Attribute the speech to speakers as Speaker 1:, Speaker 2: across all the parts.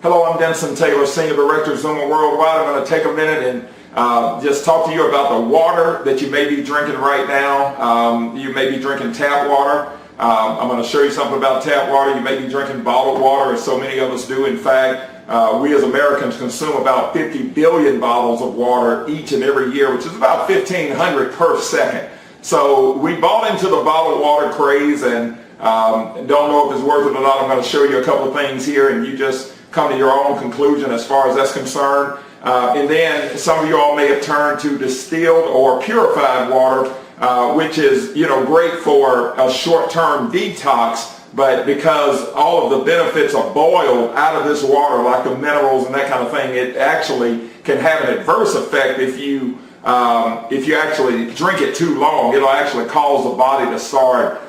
Speaker 1: Hello, I'm Denson Taylor, Senior Director of Zuma Worldwide. I'm going to take a minute and just talk to you about the water that you may be drinking right now. You may be drinking tap water. I'm going to show you something about tap water. You may be drinking bottled water, as so many of us do. In fact, we as Americans consume about 50 billion bottles of water each and every year, which is about 1,500 per second. So we bought into the bottled water craze and don't know if it's worth it or not. I'm going to show you a couple of things here, and you just come to your own conclusion as far as that's concerned. And then some of you all may have turned to distilled or purified water, which is, great for a short-term detox, but because all of the benefits are boiled out of this water, like the minerals and that kind of thing, it actually can have an adverse effect if you actually drink it too long. It'll actually cause the body to start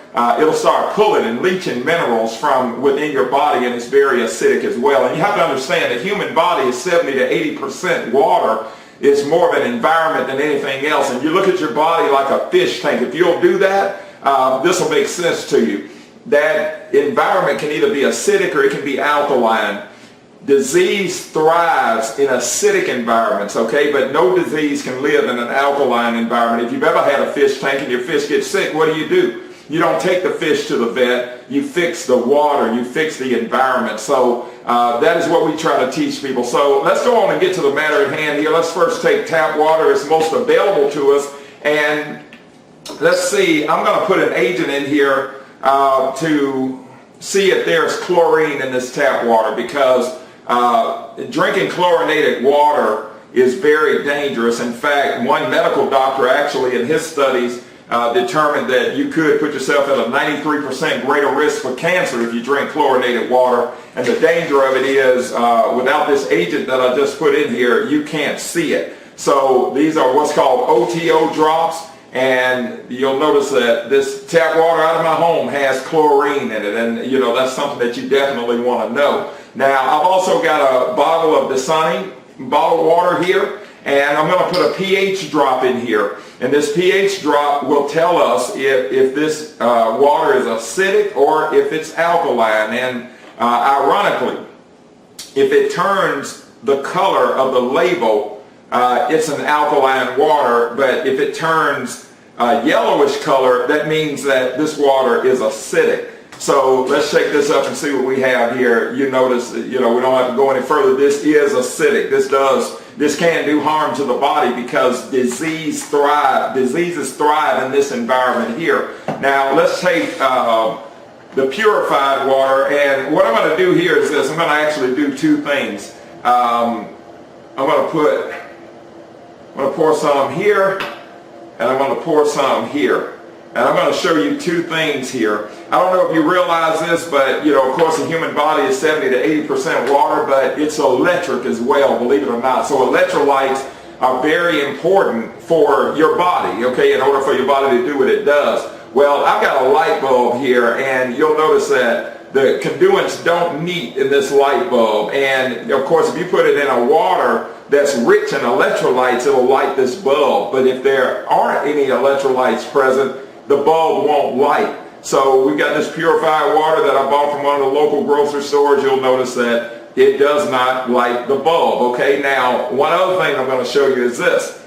Speaker 1: pulling and leaching minerals from within your body, and it's very acidic as well. And you have to understand the human body is 70 to 80% water. It's more of an environment than anything else. And you look at your body like a fish tank. If you'll do that, this will make sense to you. That environment can either be acidic or it can be alkaline. Disease thrives in acidic environments, okay? But no disease can live in an alkaline environment. If you've ever had a fish tank and your fish gets sick, what do? You don't take the fish to the vet. You fix the water. You fix the environment. So that is what we try to teach people. So let's go on and get to the matter at hand here. Let's first take tap water. It's most available to us. And let's see. I'm going to put an agent in here to see if there's chlorine in this tap water, because drinking chlorinated water is very dangerous. In fact, one medical doctor actually in his studies determined that you could put yourself at a 93% greater risk for cancer if you drink chlorinated water. And the danger of it is, without this agent that I just put in here, you can't see it. So these are what's called OTO drops, and you'll notice that this tap water out of my home has chlorine in it, and that's something that you definitely want to know. Now, I've also got a bottle of Dasani bottled water here, and I'm going to put a pH drop in here. And this pH drop will tell us if this water is acidic or if it's alkaline. And ironically, if it turns the color of the label, it's an alkaline water. But if it turns yellowish color, that means that this water is acidic. So let's shake this up and see what we have here. You notice that, we don't have to go any further. This is acidic. This can do harm to the body because diseases thrive in this environment here. Now let's take the purified water, and what I'm going to do here is this. I'm going to actually do two things. I'm going to pour some here, and I'm going to pour some here. And I'm going to show you two things here. I don't know if you realize this, but of course the human body is 70 to 80% water, but it's electric as well, believe it or not. So electrolytes are very important for your body, okay, in order for your body to do what it does. Well, I've got a light bulb here, and you'll notice that the conduits don't meet in this light bulb. And of course, if you put it in a water that's rich in electrolytes, it'll light this bulb. But if there aren't any electrolytes present, the bulb won't light. So we've got this purified water that I bought from one of the local grocery stores. You'll notice that it does not light the bulb. Okay, now one other thing I'm going to show you is this.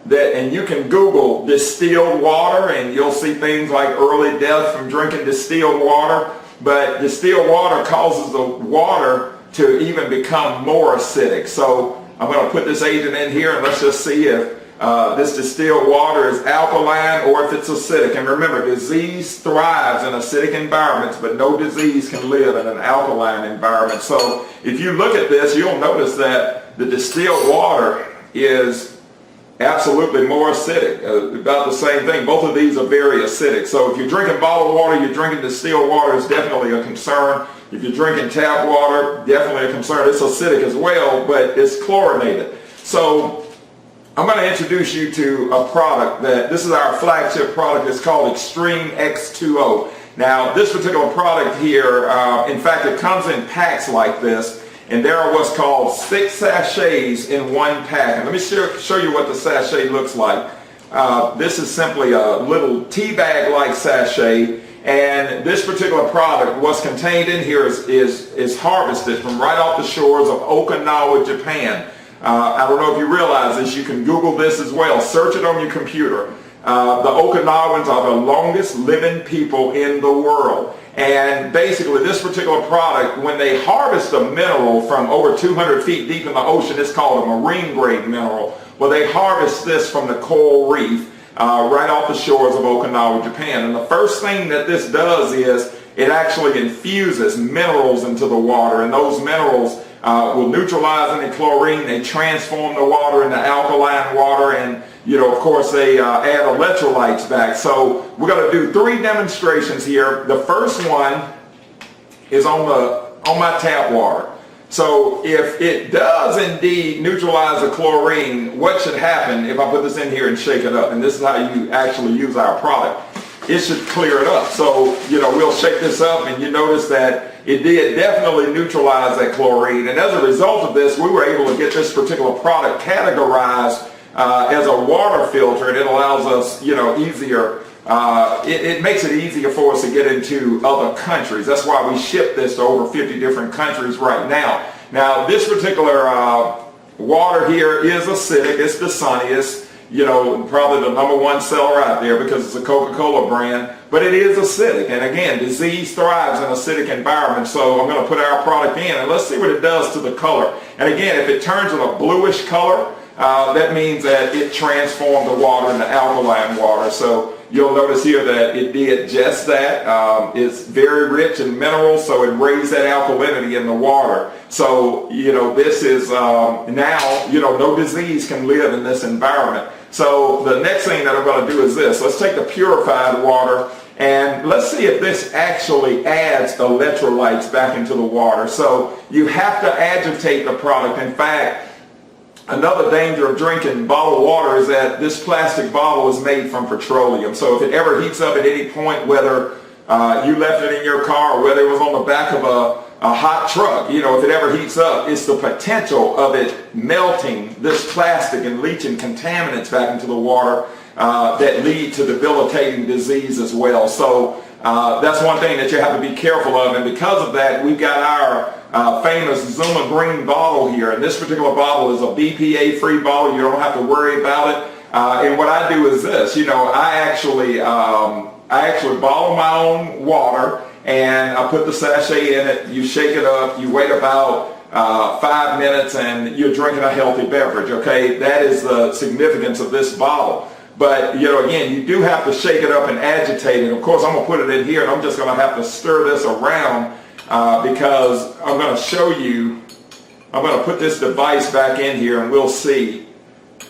Speaker 1: And you can Google distilled water, and you'll see things like early death from drinking distilled water. But distilled water causes the water to even become more acidic. So I'm going to put this agent in here, and let's just see if this distilled water is alkaline or if it's acidic. And remember, disease thrives in acidic environments, but no disease can live in an alkaline environment. So if you look at this, you'll notice that the distilled water is absolutely more acidic, about the same thing. Both of these are very acidic. So if you're drinking bottled water, you're drinking distilled water, is definitely a concern. If you're drinking tap water, definitely a concern. It's acidic as well, but it's chlorinated. So I'm going to introduce you to a product this is our flagship product. It's called Extreme X2o. Now, this particular product here, in fact, it comes in packs like this, and there are what's called 6 sachets in one pack. And let me show you what the sachet looks like. This is simply a little tea bag-like sachet, And this particular product, what's contained in here is harvested from right off the shores of Okinawa, Japan. I don't know if you realize this, you can Google this as well, search it on your computer. The Okinawans are the longest living people in the world. And basically this particular product, when they harvest a mineral from over 200 feet deep in the ocean, it's called a marine grade mineral. Well, they harvest this from the coral reef right off the shores of Okinawa, Japan. And the first thing that this does is it actually infuses minerals into the water, and those minerals will neutralize any chlorine. They transform the water into alkaline water, and of course they add electrolytes back. So we're going to do 3 demonstrations here. The first one is on my tap water. So if it does indeed neutralize the chlorine, what should happen if I put this in here and shake it up? And this is how you actually use our product. It should clear it up. So, we'll shake this up, and you notice that it did definitely neutralize that chlorine. And as a result of this, we were able to get this particular product categorized as a water filter, and it allows us, easier. It makes it easier for us to get into other countries. That's why we ship this to over 50 different countries right now. Now, this particular water here is acidic. It's the sunniest. Probably the #1 seller out there because it's a Coca-Cola brand, but it is acidic. And again, disease thrives in acidic environments. So I'm going to put our product in, and let's see what it does to the color. And again, if it turns in a bluish color, that means that it transformed the water into alkaline water. So you'll notice here that it did just that. It's very rich in minerals, so it raised that alkalinity in the water. So, this is now, no disease can live in this environment. So the next thing that I'm going to do is this. Let's take the purified water, and let's see if this actually adds electrolytes back into the water. So you have to agitate the product. In fact, another danger of drinking bottled water is that this plastic bottle is made from petroleum. So if it ever heats up at any point, whether you left it in your car or whether it was on the back of a hot truck, if it ever heats up, it's the potential of it melting this plastic and leaching contaminants back into the water that lead to debilitating disease as well. So that's one thing that you have to be careful of, and because of that, we've got our famous Zuma Green bottle here, and this particular bottle is a BPA-free bottle. You don't have to worry about it. And what I do is this. I actually bottle my own water, and I put the sachet in it. You shake it up. You wait about 5 minutes, and you're drinking a healthy beverage. Okay, that is the significance of this bottle. But, again, you do have to shake it up and agitate it. Of course, I'm going to put it in here, and I'm just going to have to stir this around because I'm going to show you. I'm going to put this device back in here, and we'll see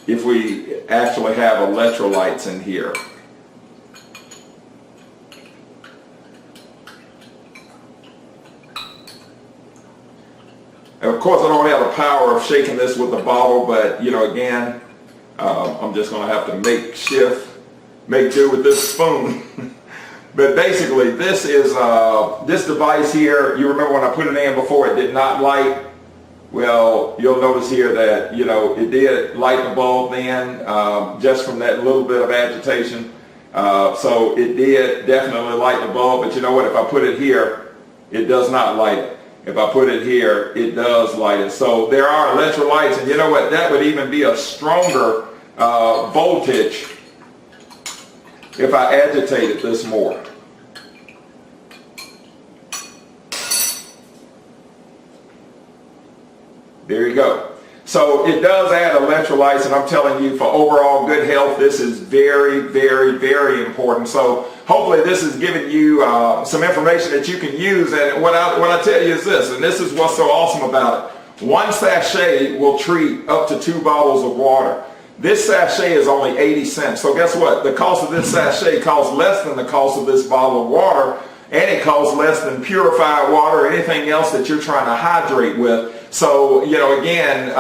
Speaker 1: if we actually have electrolytes in here. And of course, I don't have the power of shaking this with the bottle, but, again, I'm just going to have to make do with this spoon. But basically, this is this device here. You remember when I put it in before, it did not light. Well, you'll notice here that it did light the bulb then, just from that little bit of agitation. So it did definitely light the bulb. But you know what? If I put it here, it does not light it. If I put it here, it does light it. So there are electrolytes, and you know what? That would even be a stronger voltage if I agitated this more. There you go. So it does add electrolytes, and I'm telling you, for overall good health, this is very, very, very important. So hopefully this is giving you some information that you can use. And what I tell you is this, and this is what's so awesome about it. One sachet will treat up to 2 bottles of water. This sachet is only 80 cents. So guess what? The cost of this sachet costs less than the cost of this bottle of water, and it costs less than purified water or anything else that you're trying to hydrate with. So, again,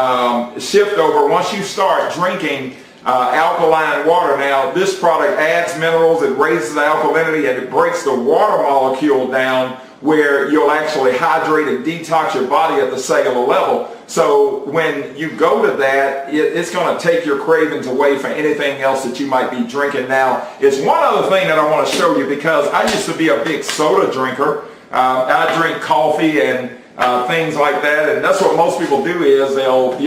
Speaker 1: shift over. Once you start drinking alkaline water, now this product adds minerals, it raises the alkalinity, and it breaks the water molecule down where you'll actually hydrate and detox your body at the cellular level. So when you go to that, it's going to take your cravings away from anything else that you might be drinking. Now, it's one other thing that I want to show you, because I used to be a big soda drinker. I drink coffee and things like that, and that's what most people do is they'll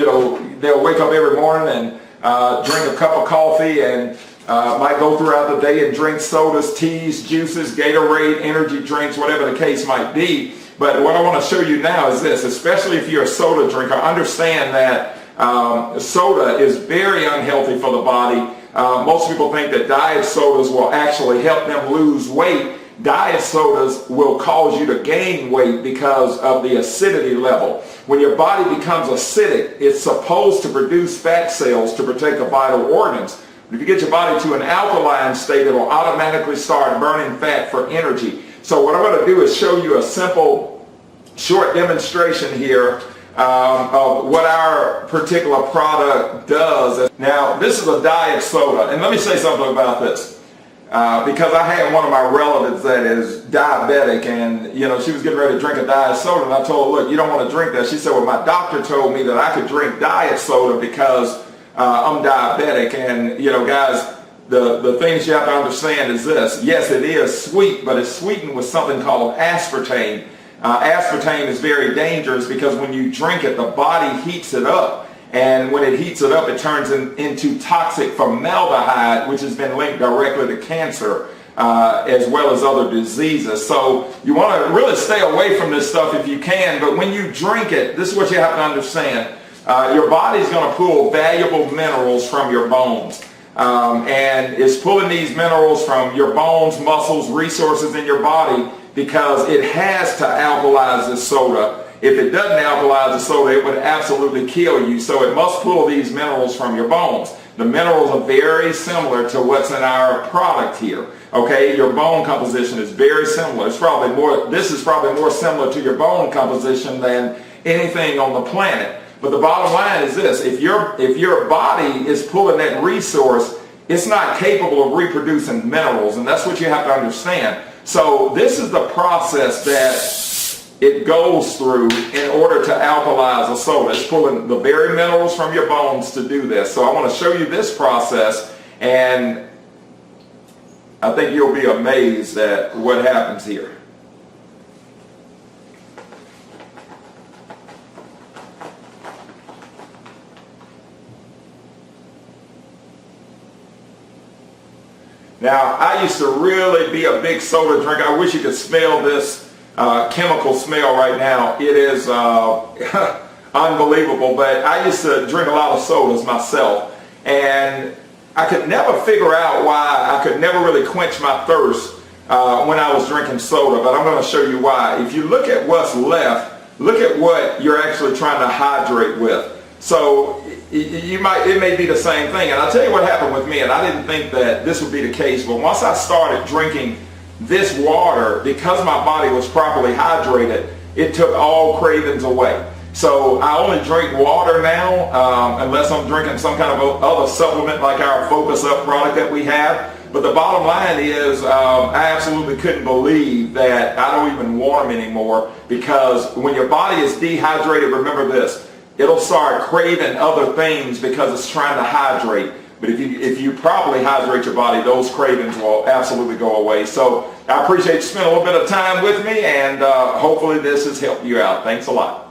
Speaker 1: wake up every morning and drink a cup of coffee and might go throughout the day and drink sodas, teas, juices, Gatorade, energy drinks, whatever the case might be. But what I want to show you now is this, especially if you're a soda drinker, understand that soda is very unhealthy for the body. Most people think that diet sodas will actually help them lose weight. Diet sodas will cause you to gain weight because of the acidity level. When your body becomes acidic, it's supposed to produce fat cells to protect the vital organs. If you get your body to an alkaline state, it will automatically start burning fat for energy. So what I'm going to do is show you a simple, short demonstration here of what our particular product does. Now, this is a diet soda, and let me say something about this. Because I had one of my relatives that is diabetic, and she was getting ready to drink a diet soda, and I told her, look, you don't want to drink that. She said, well, my doctor told me that I could drink diet soda because I'm diabetic. And guys, the things you have to understand is this. Yes, it is sweet, but it's sweetened with something called aspartame. Aspartame is very dangerous because when you drink it, the body heats it up. And when it heats it up, it turns into toxic formaldehyde, which has been linked directly to cancer, as well as other diseases. So you want to really stay away from this stuff if you can. But when you drink it, this is what you have to understand. Your body's going to pull valuable minerals from your bones. And it's pulling these minerals from your bones, muscles, resources in your body because it has to alkalize this soda. If it doesn't alkalize the soda, it would absolutely kill you. So it must pull these minerals from your bones. The minerals are very similar to what's in our product here. Okay, your bone composition is very similar. This is probably more similar to your bone composition than anything on the planet. But the bottom line is this: if your body is pulling that resource, it's not capable of reproducing minerals, and that's what you have to understand. So this is the process that it goes through in order to alkalize a soda. It's pulling the very minerals from your bones to do this. So I want to show you this process, and I think you'll be amazed at what happens here. Now, I used to really be a big soda drinker. I wish you could smell this chemical smell right now. It is unbelievable, but I used to drink a lot of sodas myself, and I could never figure out why I could never really quench my thirst when I was drinking soda, but I'm going to show you why. If you look at what's left, look at what you're actually trying to hydrate with. So it may be the same thing, and I'll tell you what happened with me, and I didn't think that this would be the case, but once I started drinking this water, because my body was properly hydrated, it took all cravings away. So I only drink water now, unless I'm drinking some kind of other supplement like our Focus Up product that we have. But the bottom line is, I absolutely couldn't believe that I don't even want them anymore, because when your body is dehydrated, remember this, it'll start craving other things because it's trying to hydrate. But if you properly hydrate your body, those cravings will absolutely go away. So I appreciate you spending a little bit of time with me, and hopefully this has helped you out. Thanks a lot.